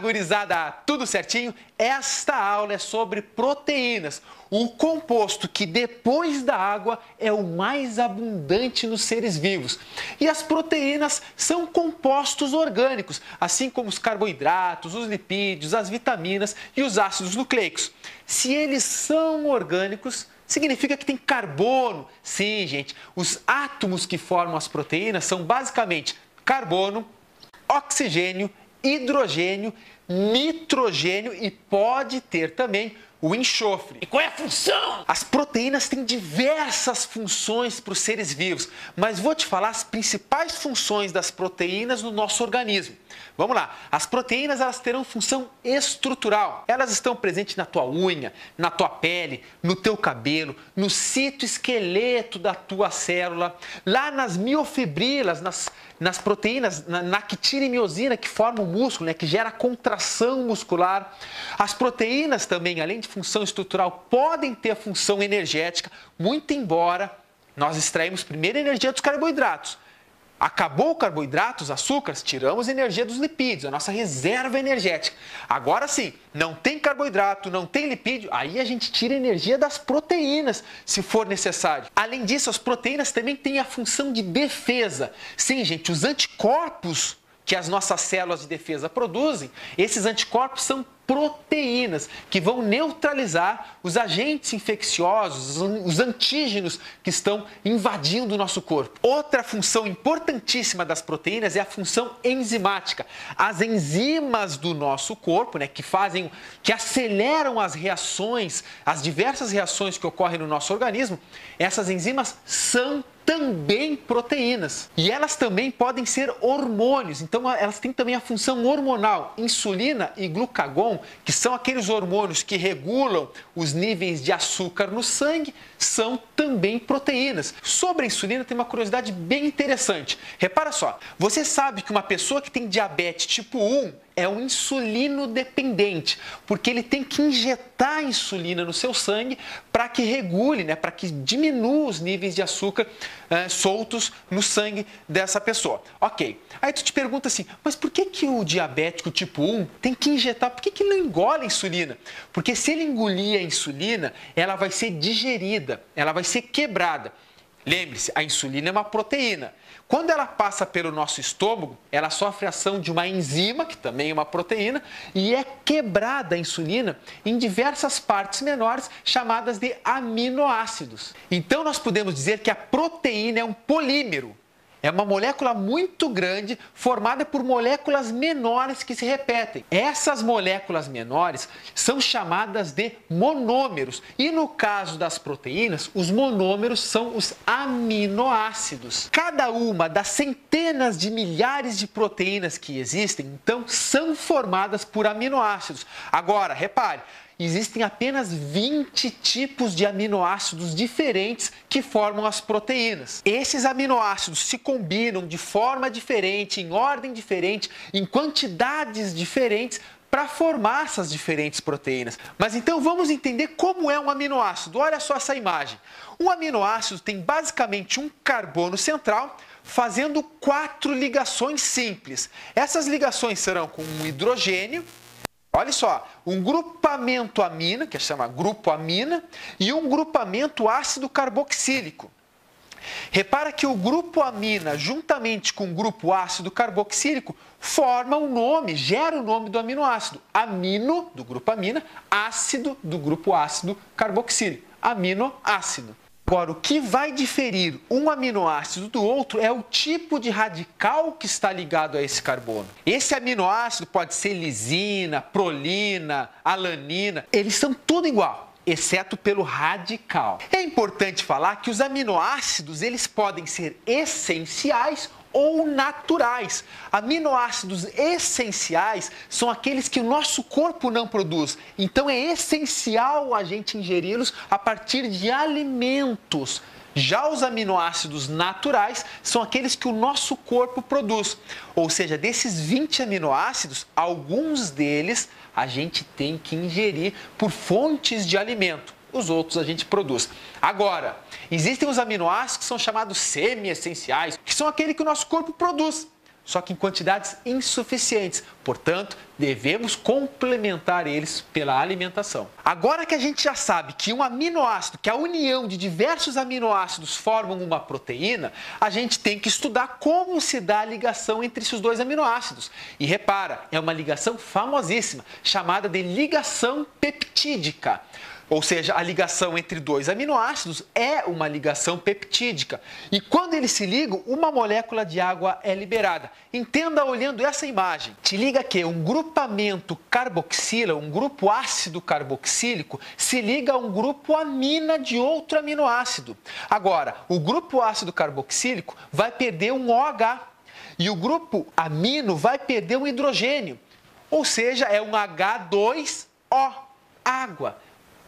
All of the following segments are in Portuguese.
gurizada, tudo certinho? Esta aula é sobre proteínas, o composto que depois da água é o mais abundante nos seres vivos. E as proteínas são compostos orgânicos, assim como os carboidratos, os lipídios, as vitaminas e os ácidos nucleicos. Se eles são orgânicos, significa que tem carbono. Sim, gente, os átomos que formam as proteínas são basicamente carbono, oxigênio, hidrogênio, nitrogênio e pode ter também o enxofre. E qual é a função? As proteínas têm diversas funções para os seres vivos, mas vou te falar as principais funções das proteínas no nosso organismo. Vamos lá, as proteínas elas terão função estrutural. Elas estão presentes na tua unha, na tua pele, no teu cabelo, no citoesqueleto da tua célula, lá nas miofibrilas, nas proteínas, na actina e miosina que formam o músculo, né, que gera contração muscular. As proteínas também, além de função estrutural, podem ter função energética, muito embora nós extraímos primeiro a energia dos carboidratos. Acabou o carboidrato, os açúcares, tiramos a energia dos lipídios, a nossa reserva energética. Agora sim, não tem carboidrato, não tem lipídio, aí a gente tira a energia das proteínas, se for necessário. Além disso, as proteínas também têm a função de defesa. Sim, gente, os anticorpos que as nossas células de defesa produzem, esses anticorpos são proteínas que vão neutralizar os agentes infecciosos, os antígenos que estão invadindo o nosso corpo. Outra função importantíssima das proteínas é a função enzimática. As enzimas do nosso corpo, né, que aceleram as reações, as diversas reações que ocorrem no nosso organismo, essas enzimas são também proteínas. E elas também podem ser hormônios, então elas têm também a função hormonal. Insulina e glucagon, que são aqueles hormônios que regulam os níveis de açúcar no sangue, são também proteínas. Sobre a insulina tem uma curiosidade bem interessante. Repara só, você sabe que uma pessoa que tem diabetes tipo 1 é um insulino dependente, porque ele tem que injetar insulina no seu sangue para que regule, né, para que diminua os níveis de açúcar soltos no sangue dessa pessoa. Ok, aí tu te pergunta assim, mas por que o diabético tipo 1 tem que injetar? Por que ele não engole a insulina? Porque se ele engolir a insulina, ela vai ser digerida, ela vai ser quebrada. Lembre-se, a insulina é uma proteína. Quando ela passa pelo nosso estômago, ela sofre a ação de uma enzima, que também é uma proteína, e é quebrada a insulina em diversas partes menores, chamadas de aminoácidos. Então, nós podemos dizer que a proteína é um polímero. É uma molécula muito grande, formada por moléculas menores que se repetem. Essas moléculas menores são chamadas de monômeros. E no caso das proteínas, os monômeros são os aminoácidos. Cada uma das centenas de milhares de proteínas que existem, então, são formadas por aminoácidos. Agora, repare, existem apenas 20 tipos de aminoácidos diferentes que formam as proteínas. Esses aminoácidos se combinam de forma diferente, em ordem diferente, em quantidades diferentes, para formar essas diferentes proteínas. Mas então vamos entender como é um aminoácido. Olha só essa imagem. Um aminoácido tem basicamente um carbono central, fazendo 4 ligações simples. Essas ligações serão com um hidrogênio, olha só, um grupamento amina, que se chama grupo amina, e um grupamento ácido carboxílico. Repara que o grupo amina, juntamente com o grupo ácido carboxílico, forma um nome, gera o nome do aminoácido. Amino, do grupo amina, ácido, do grupo ácido carboxílico. Aminoácido. Agora, o que vai diferir um aminoácido do outro é o tipo de radical que está ligado a esse carbono. Esse aminoácido pode ser lisina, prolina, alanina, eles são tudo igual, exceto pelo radical. É importante falar que os aminoácidos eles podem ser essenciais ou naturais. Aminoácidos essenciais são aqueles que o nosso corpo não produz. Então é essencial a gente ingeri-los a partir de alimentos. Já os aminoácidos naturais são aqueles que o nosso corpo produz. Ou seja, desses 20 aminoácidos, alguns deles a gente tem que ingerir por fontes de alimento. Os outros a gente produz. Agora, existem os aminoácidos que são chamados semi-essenciais, que são aqueles que o nosso corpo produz. só que em quantidades insuficientes. Portanto, devemos complementar eles pela alimentação. Agora que a gente já sabe que um aminoácido, que a união de diversos aminoácidos formam uma proteína, a gente tem que estudar como se dá a ligação entre esses dois aminoácidos. E repara, é uma ligação famosíssima, chamada de ligação peptídica. Ou seja, a ligação entre dois aminoácidos é uma ligação peptídica. E quando eles se ligam, uma molécula de água é liberada. Entenda olhando essa imagem. Te liga que um grupamento carboxila, um grupo ácido carboxílico, se liga a um grupo amina de outro aminoácido. Agora, o grupo ácido carboxílico vai perder um OH e o grupo amino vai perder um hidrogênio. Ou seja, é um H2O, água.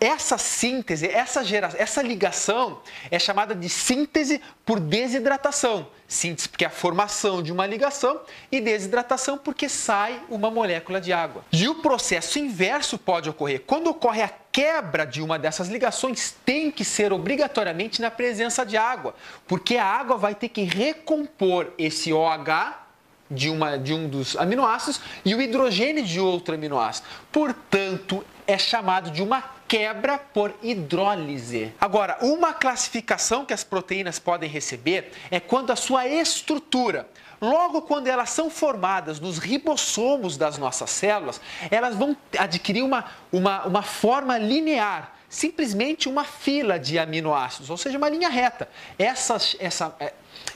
Essa síntese, essa ligação é chamada de síntese por desidratação. Síntese porque é a formação de uma ligação e desidratação porque sai uma molécula de água. E o processo inverso pode ocorrer. Quando ocorre a quebra de uma dessas ligações, tem que ser obrigatoriamente na presença de água, porque a água vai ter que recompor esse OH de um dos aminoácidos e o hidrogênio de outro aminoácido. Portanto, é chamado de uma quebra por hidrólise. Agora, uma classificação que as proteínas podem receber é quando a sua estrutura, logo quando elas são formadas nos ribossomos das nossas células, elas vão adquirir uma forma linear, simplesmente uma fila de aminoácidos, ou seja, uma linha reta.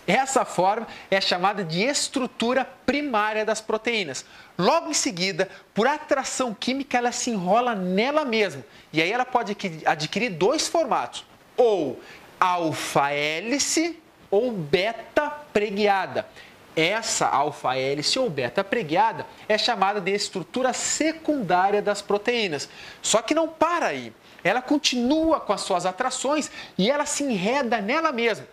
Essa forma é chamada de estrutura primária das proteínas. Logo em seguida, por atração química, ela se enrola nela mesma. E aí ela pode adquirir dois formatos, ou alfa-hélice ou beta-preguiada. Essa alfa-hélice ou beta-preguiada é chamada de estrutura secundária das proteínas. Só que não para aí. Ela continua com as suas atrações e ela se enreda nela mesma,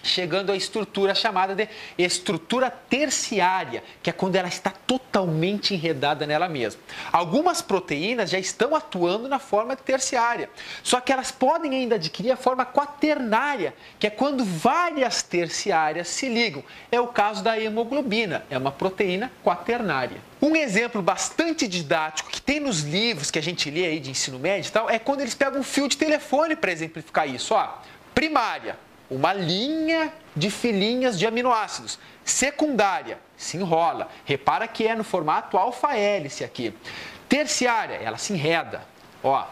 chegando à estrutura chamada de estrutura terciária, que é quando ela está totalmente enredada nela mesma. Algumas proteínas já estão atuando na forma terciária, só que elas podem ainda adquirir a forma quaternária, que é quando várias terciárias se ligam. É o caso da hemoglobina, é uma proteína quaternária. Um exemplo bastante didático que tem nos livros que a gente lê aí de ensino médio e tal, é quando eles pegam um fio de telefone para exemplificar isso. Ó, primária, uma linha de filinhas de aminoácidos. Secundária, se enrola. Repara que é no formato alfa-hélice aqui. Terciária, ela se enreda. Ó.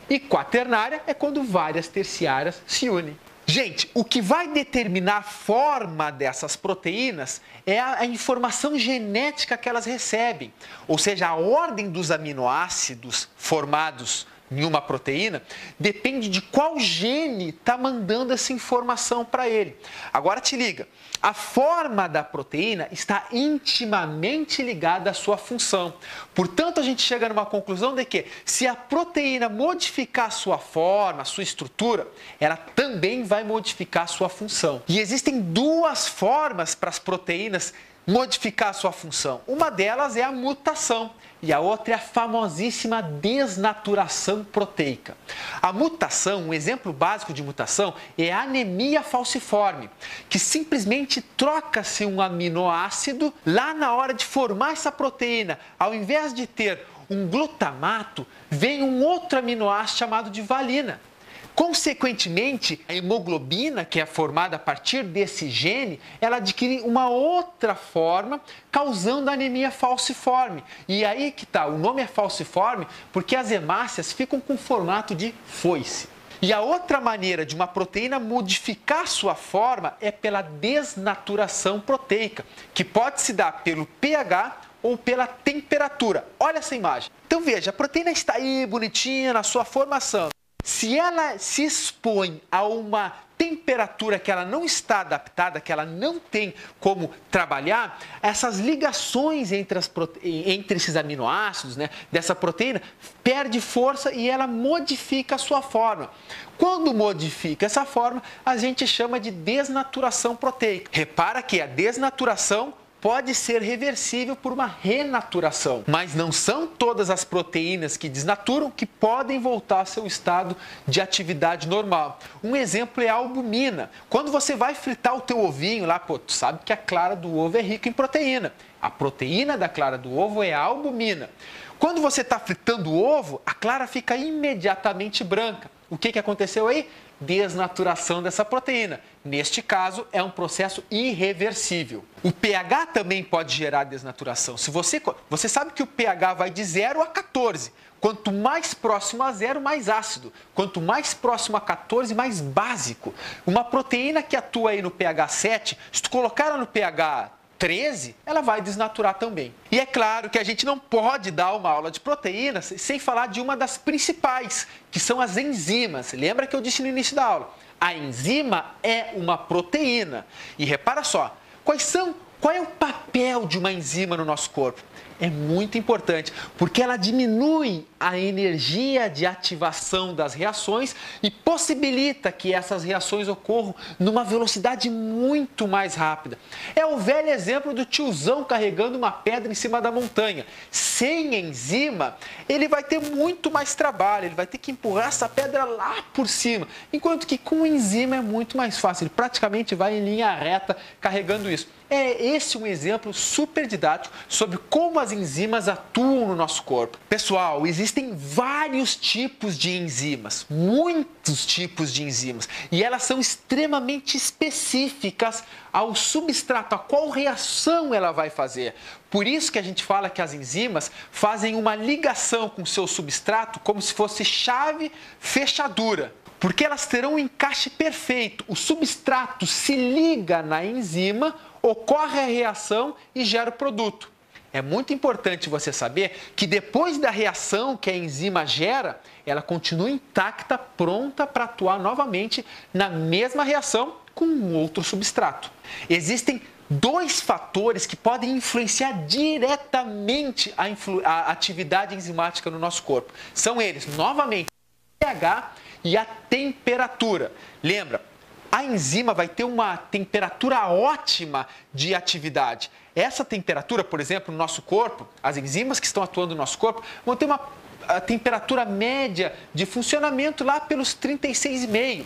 E quaternária é quando várias terciárias se unem. Gente, o que vai determinar a forma dessas proteínas é a informação genética que elas recebem. Ou seja, a ordem dos aminoácidos formados em uma proteína depende de qual gene está mandando essa informação para ele. Agora te liga, a forma da proteína está intimamente ligada à sua função. Portanto, a gente chega numa conclusão de que se a proteína modificar a sua forma, a sua estrutura, ela também vai modificar a sua função. E existem duas formas para as proteínas modificar a sua função. Uma delas é a mutação e a outra é a famosíssima desnaturação proteica. A mutação, um exemplo básico de mutação é a anemia falciforme, que simplesmente troca-se um aminoácido lá na hora de formar essa proteína. Ao invés de ter um glutamato, vem um outro aminoácido chamado de valina. Consequentemente, a hemoglobina, que é formada a partir desse gene, ela adquire uma outra forma, causando anemia falciforme. E aí que está, o nome é falciforme porque as hemácias ficam com formato de foice. E a outra maneira de uma proteína modificar sua forma é pela desnaturação proteica, que pode se dar pelo pH ou pela temperatura. Olha essa imagem. Então veja, a proteína está aí bonitinha na sua formação. Se ela se expõe a uma temperatura que ela não está adaptada, que ela não tem como trabalhar, essas ligações entre esses aminoácidos, né, dessa proteína, perde força e ela modifica a sua forma. Quando modifica essa forma, a gente chama de desnaturação proteica. Repara que a desnaturação pode ser reversível por uma renaturação, mas não são todas as proteínas que desnaturam que podem voltar ao seu estado de atividade normal. Um exemplo é a albumina. Quando você vai fritar o teu ovinho lá, pô, tu sabe que a clara do ovo é rica em proteína. A proteína da clara do ovo é a albumina. Quando você está fritando o ovo, a clara fica imediatamente branca. O que aconteceu aí? Desnaturação dessa proteína. Neste caso, é um processo irreversível. O pH também pode gerar desnaturação. Se você sabe que o pH vai de 0 a 14. Quanto mais próximo a 0, mais ácido. Quanto mais próximo a 14, mais básico. Uma proteína que atua aí no pH 7, se tu colocar ela no pH 13, ela vai desnaturar também. E é claro que a gente não pode dar uma aula de proteínas sem falar de uma das principais, que são as enzimas. Lembra que eu disse no início da aula? A enzima é uma proteína. E repara só, qual é o papel de uma enzima no nosso corpo? É muito importante, porque ela diminui a energia de ativação das reações e possibilita que essas reações ocorram numa velocidade muito mais rápida. É o velho exemplo do tiozão carregando uma pedra em cima da montanha. Sem enzima, ele vai ter muito mais trabalho, ele vai ter que empurrar essa pedra lá por cima, enquanto que com enzima é muito mais fácil, ele praticamente vai em linha reta carregando isso. É esse um exemplo super didático sobre como as enzimas atuam no nosso corpo. Pessoal, existem vários tipos de enzimas, muitos tipos de enzimas, e elas são extremamente específicas ao substrato, a qual reação ela vai fazer. Por isso que a gente fala que as enzimas fazem uma ligação com o seu substrato como se fosse chave-fechadura. Porque elas terão um encaixe perfeito. O substrato se liga na enzima, ocorre a reação e gera o produto. É muito importante você saber que depois da reação que a enzima gera, ela continua intacta, pronta para atuar novamente na mesma reação com um outro substrato. Existem dois fatores que podem influenciar diretamente a atividade enzimática no nosso corpo. São eles, novamente, o pH e a temperatura. Lembra? A enzima vai ter uma temperatura ótima de atividade. Essa temperatura, por exemplo, no nosso corpo, as enzimas que estão atuando no nosso corpo vão ter uma temperatura média de funcionamento lá pelos 36,5.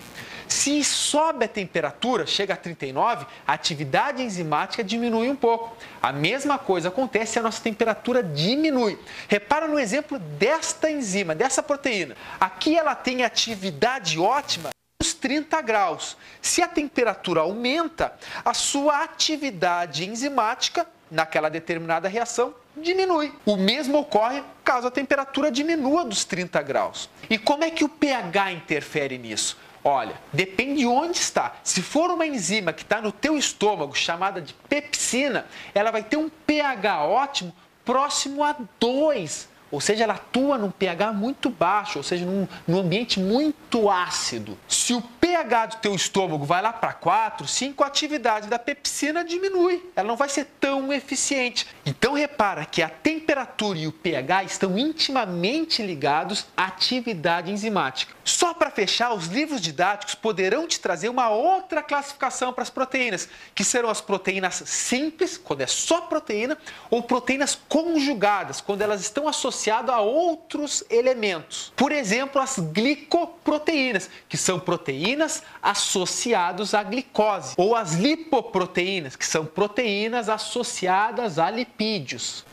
Se sobe a temperatura, chega a 39, a atividade enzimática diminui um pouco. A mesma coisa acontece se a nossa temperatura diminui. Repara no exemplo desta enzima, dessa proteína. Aqui ela tem atividade ótima nos 30 graus. Se a temperatura aumenta, a sua atividade enzimática naquela determinada reação diminui. O mesmo ocorre caso a temperatura diminua dos 30 graus. E como é que o pH interfere nisso? Olha, depende de onde está. Se for uma enzima que está no teu estômago, chamada de pepsina, ela vai ter um pH ótimo próximo a 2. Ou seja, ela atua num pH muito baixo, ou seja, num ambiente muito ácido. Se o pH do teu estômago vai lá para 4, 5, a atividade da pepsina diminui. Ela não vai ser tão eficiente. Então, repara que a temperatura e o pH estão intimamente ligados à atividade enzimática. Só para fechar, os livros didáticos poderão te trazer uma outra classificação para as proteínas, que serão as proteínas simples, quando é só proteína, ou proteínas conjugadas, quando elas estão associadas a outros elementos. Por exemplo, as glicoproteínas, que são proteínas associadas à glicose, ou as lipoproteínas, que são proteínas associadas a lipídios.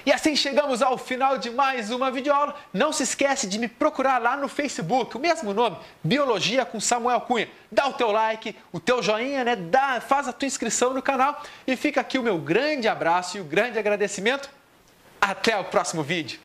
E assim chegamos ao final de mais uma videoaula. Não se esquece de me procurar lá no Facebook, o mesmo nome, Biologia com Samuel Cunha. Dá o teu like, o teu joinha, né? Faz a tua inscrição no canal e fica aqui o meu grande abraço e o grande agradecimento. Até o próximo vídeo.